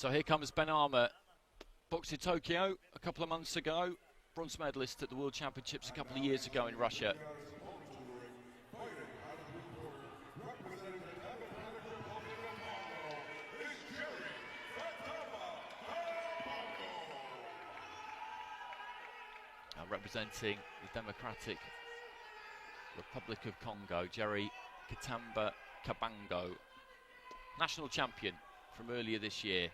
So here comes BENNAMA, boxed in Tokyo a couple of months ago, bronze medalist at the World Championships a couple of years ago in Russia. Representing the Democratic Republic of Congo, Jerry KABANGO, national champion from earlier this year.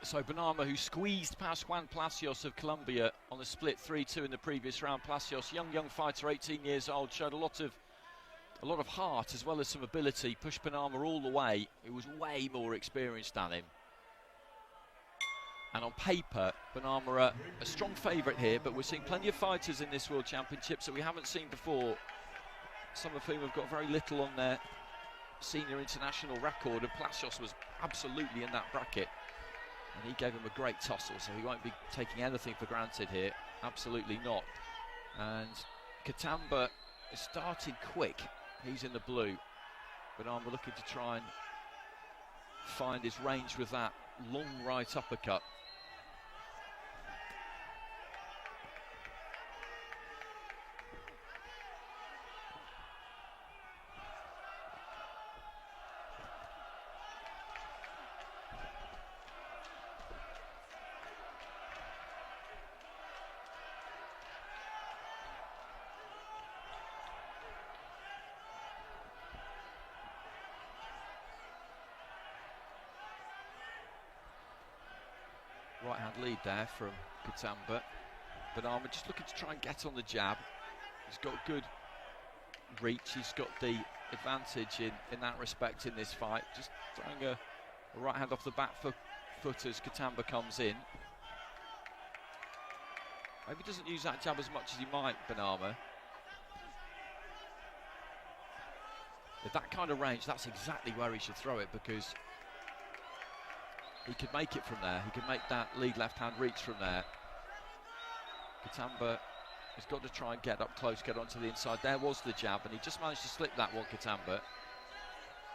So BENNAMA, who squeezed past Juan Palacios of Colombia on a split 3-2 in the previous round. Palacios, young fighter, 18 years old, showed a lot of heart as well as some ability. Pushed BENNAMA all the way. He was way more experienced than him. And on paper, BENNAMA a strong favourite here, but we're seeing plenty of fighters in this World Championships that we haven't seen before. Some of whom have got very little on their senior international record, and Palacios was absolutely in that bracket. And he gave him a great tussle, so he won't be taking anything for granted here. Absolutely not. And KATAMBA has started quick. He's in the blue. BENNAMA looking to try and find his range with that long right uppercut. Right hand lead there from KATAMBA. BENNAMA just looking to try and get on the jab. He's got good reach, he's got the advantage in that respect in this fight. Just throwing a right hand off the back foot as KATAMBA comes in. Maybe doesn't use that jab as much as he might, BENNAMA. With that kind of range, that's exactly where he should throw it, because he could make it from there. He could make that lead left-hand reach from there. KATAMBA has got to try and get up close, get onto the inside. There was the jab, and he just managed to slip that one, KATAMBA.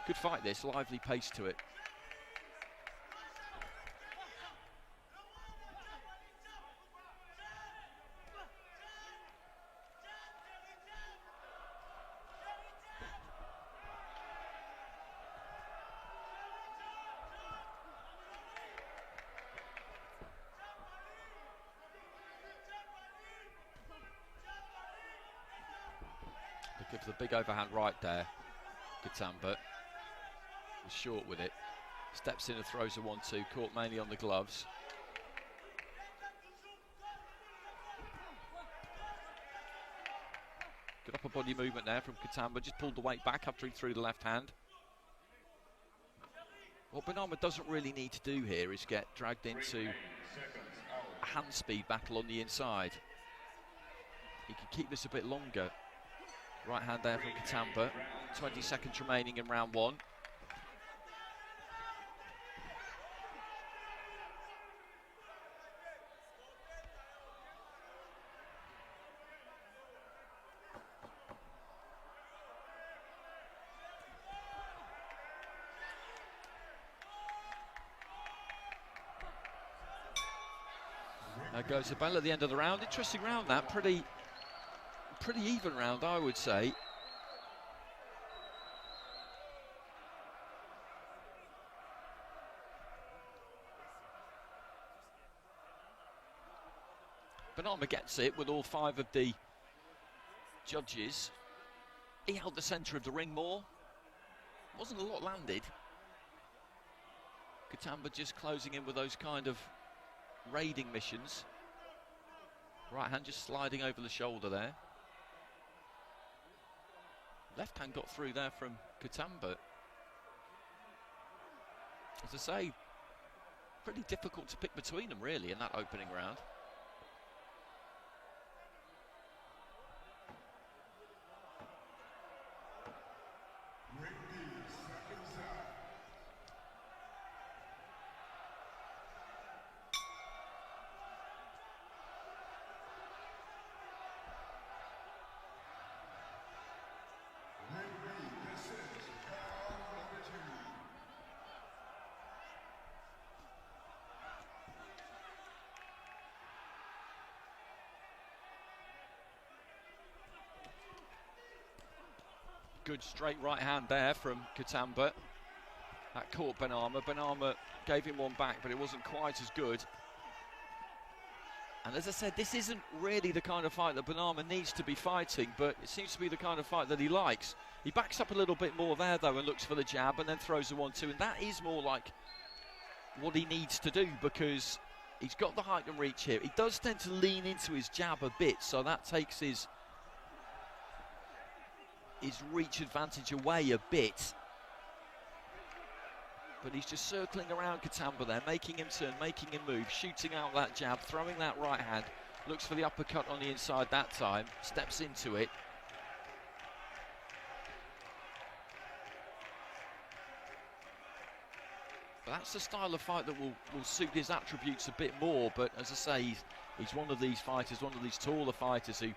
Good fight this, lively pace to it. Gives the big overhand right there. KATAMBA was short with it. Steps in and throws a 1-2, caught mainly on the gloves. Good upper body movement there from KATAMBA. Just pulled the weight back after he threw the left hand. What BENNAMA doesn't really need to do here is get dragged into a hand speed battle on the inside. He can keep this a bit longer. Right hand there from KATAMBA. 20 seconds remaining in round one. There goes the bell at the end of the round. Interesting round that, pretty even round, I would say. BENNAMA gets it with all 5 of the judges. He held the centre of the ring more. Wasn't a lot landed. KATAMBA just closing in with those kind of raiding missions. Right hand just sliding over the shoulder there. Left hand got through there from KATAMBA. As I say, pretty difficult to pick between them really in that opening round. Good straight right hand there from KATAMBA. That caught BENNAMA. BENNAMA gave him one back, but it wasn't quite as good. And as I said, this isn't really the kind of fight that BENNAMA needs to be fighting, but it seems to be the kind of fight that he likes. He backs up a little bit more there, though, and looks for the jab, and then throws the 1-2, and that is more like what he needs to do, because he's got the height and reach here. He does tend to lean into his jab a bit, so that takes his reach advantage away a bit. But he's just circling around KATAMBA there, making him turn, making him move, shooting out that jab, throwing that right hand, looks for the uppercut on the inside that time, steps into it. But that's the style of fight that will suit his attributes a bit more, but as I say, he's one of these fighters, one of these taller fighters who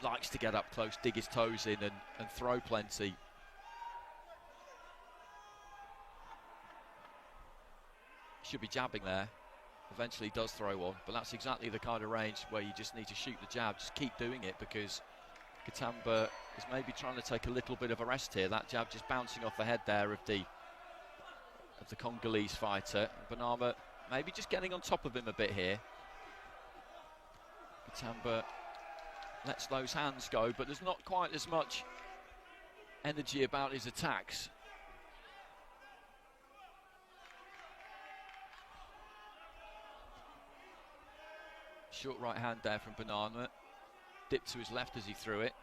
likes to get up close, dig his toes in and throw plenty. Should be jabbing there. Eventually does throw one, but that's exactly the kind of range where you just need to shoot the jab. Just keep doing it, because KATAMBA is maybe trying to take a little bit of a rest here. That jab just bouncing off the head there of the Congolese fighter. BENNAMA maybe just getting on top of him a bit here. KATAMBA lets those hands go, but there's not quite as much energy about his attacks. Short right hand there from BENNAMA. Dipped to his left as he threw it.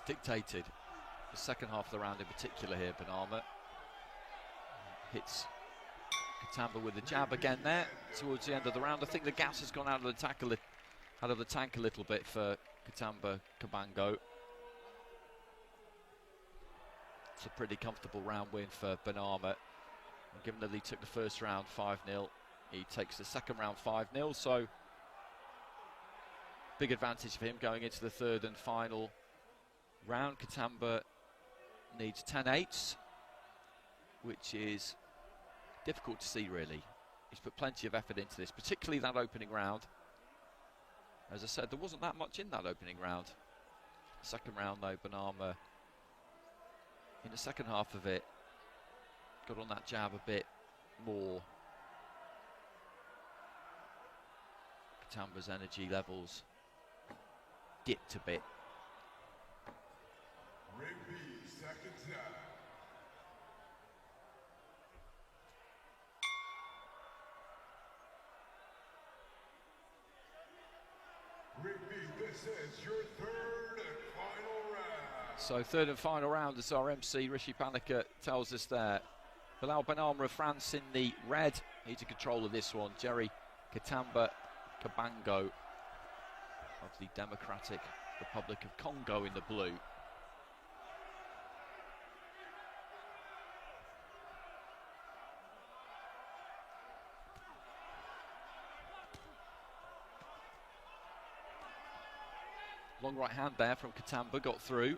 Dictated the second half of the round in particular here. BENNAMA hits KATAMBA with the jab again there towards the end of the round. I think the gas has gone out of the tank a little bit for KATAMBA KABANGO. It's a pretty comfortable round win for BENNAMA. And given that he took the first round 5-0, he takes the second round 5-0, so big advantage for him going into the third and final round. KATAMBA needs 10-8s, which is difficult to see really. He's put plenty of effort into this, particularly that opening round. As I said, there wasn't that much in that opening round. Second round though, BENNAMA in the second half of it got on that jab a bit more. KATAMBA's energy levels dipped a bit. Seconds now. This is your third and final round. So third and final round, as our MC Rishi Panika tells us there. Billal BENNAMA of France in the red. He's in control of this one. Jerry KATAMBA KABANGO of the Democratic Republic of Congo in the blue. Long right hand there from KATAMBA, got through.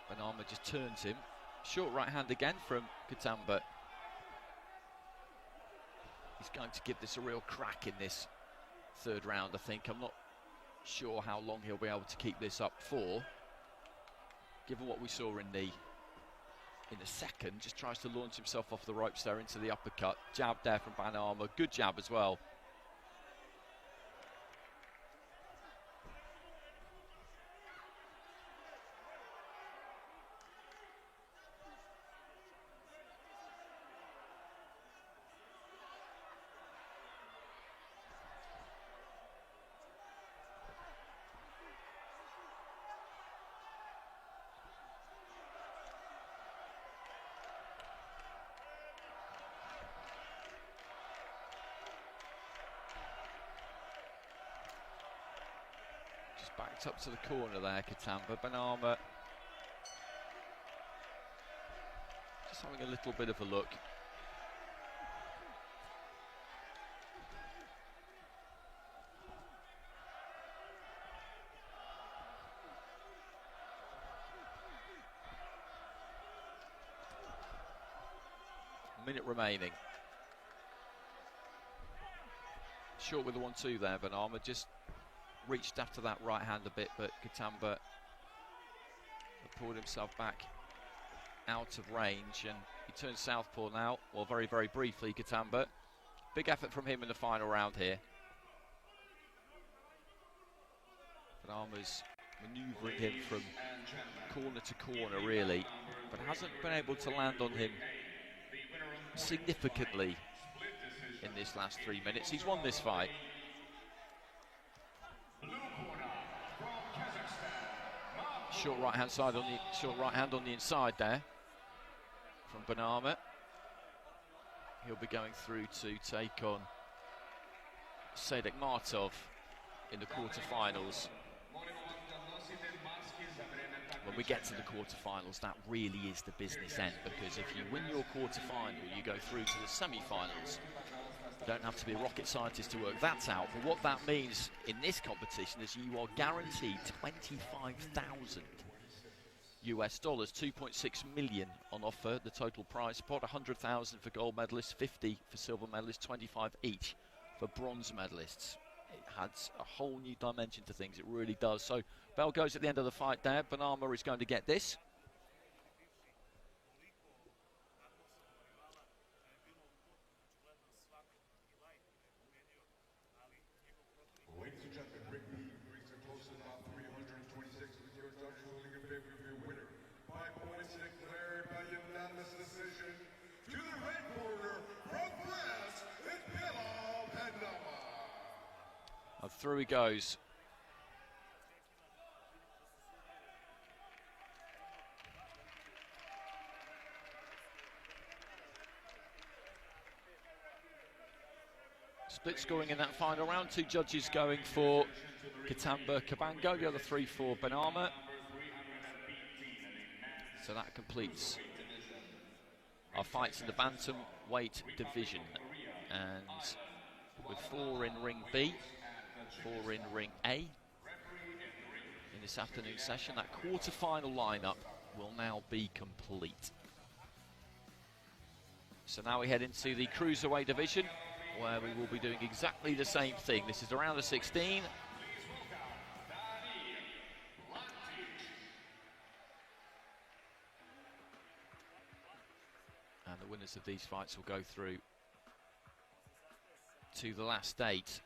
BENNAMA just turns him. Short right hand again from KATAMBA. He's going to give this a real crack in this third round, I think. I'm not sure how long he'll be able to keep this up for. Given what we saw in the second, just tries to launch himself off the ropes there into the uppercut. Jab there from BENNAMA, good jab as well. Backed up to the corner there, KATAMBA. BENNAMA just having a little bit of a look. A minute remaining. Short with the 1-2 there, BENNAMA just reached after that right hand a bit, but KATAMBA pulled himself back out of range, and he turns southpaw now, well, very, very briefly, KATAMBA. Big effort from him in the final round here. BENNAMA's manoeuvring him from corner to corner, really, but hasn't been able to land on him significantly in this last 3 minutes. He's won this fight. Short right hand side on the short right hand on the inside there from BENNAMA. He'll be going through to take on Sadek Martov in the quarterfinals. When we get to the quarterfinals, that really is the business end, because if you win your quarterfinal, you go through to the semi-finals. You don't have to be a rocket scientist to work that out, but what that means in this competition is you are guaranteed $25,000 US, 2.6 million on offer, the total prize pot, 100,000 for gold medalists, 50 for silver medalists, 25 each for bronze medalists. It adds a whole new dimension to things, it really does. So bell goes at the end of the fight there. BENNAMA is going to get this. And through he goes. Split scoring in that final round. 2 judges going for KATAMBA, KABANGO, the other 3 for BENNAMA. So that completes our fights in the Bantamweight division. And with 4 in Ring B, 4 in Ring A in this afternoon session, that quarter-final lineup will now be complete. So now we head into the Cruiserweight division, where we will be doing exactly the same thing. This is the round of 16. And the winners of these fights will go through to the last 8.